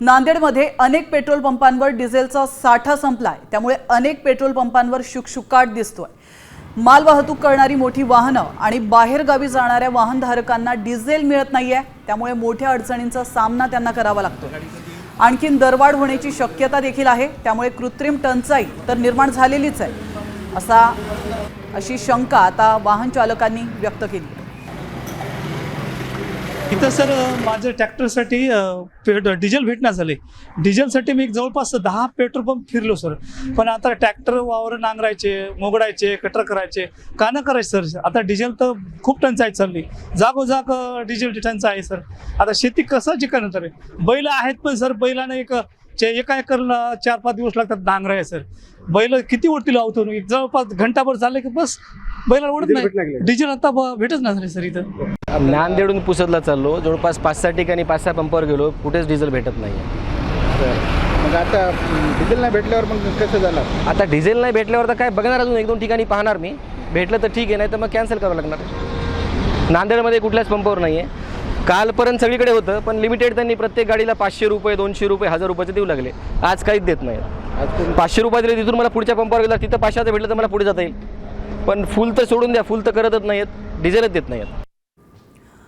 नांदेडमध्ये अनेक पेट्रोल पंपांवर डिझेलचा साठा संपलाय, त्यामुळे अनेक पेट्रोल पंपांवर शुकशुकाट दिसतोय। मालवाहतूक करणारी मोठी वाहनं आणि बाहेरगावी जाणाऱ्या वाहनधारकांना डिझेल मिळत नाहीये, त्यामुळे मोठ्या अडचणींचा सामना त्यांना करावा लागतो। आणखीन दरवाढ होण्याची शक्यता देखील आहे, त्यामुळे कृत्रिम टंचाई तर निर्माण झालेलीच आहे, अशी शंका आता वाहन चालकांनी व्यक्त केली। इथं सर माझं ट्रॅक्टरसाठी डिझेल भेटणार झाले। डिझेलसाठी मी जवळपास 10 पेट्रोल पंप फिरलो सर, पण आता ट्रॅक्टर वावर नांगरायचे, मोगडायचे, कटर करायचे, का न करायचे सर। आता डिझेल तर खूप टंचाई चालली, जागोजाग डिझेल टंचाई आहे सर। आता शेती कसं चिकन तर बैल आहेत, पण सर बैलाने एका एकरला 4-5 दिवस लागतात नांगराय सर। बैल किती वरती लावतो, जवळपास घंटाभर चालले की बस बैलाला ओढत नाही। डिझेल आता भेटच नाही सर। इथं नांदेडून पुसदला चाललो, जवळपास 5-6 ठिकाणी 5-6 पंपावर गेलो, कुठेच डिझेल भेटत नाही। मग आता डिझेल नाही भेटल्यावर मग कसं झालं? आता डिझेल नाही भेटल्यावर तर काय बघणार, अजून 1-2 ठिकाणी पाहणार मी, भेटलं तर ठीक आहे, नाही तर मग कॅन्सल करावं लागणार। नांदेडमध्ये कुठल्याच पंपावर नाही आहे। कालपर्यंत सगळीकडे होतं, पण लिमिटेड त्यांनी प्रत्येक गाडीला 500 रुपये, 200 रुपये, 1000 रुपयाचे देऊ लागले। आज काहीच देत नाही। 500 रुपये दिले, तिथून मला पुढच्या पंपावर गेला, तिथं 500 भेटलं तर मला पुढे जाता येईल, पण फुल तर सोडून द्या, फुल तर करतच नाहीत, डिझेलच देत नाहीत।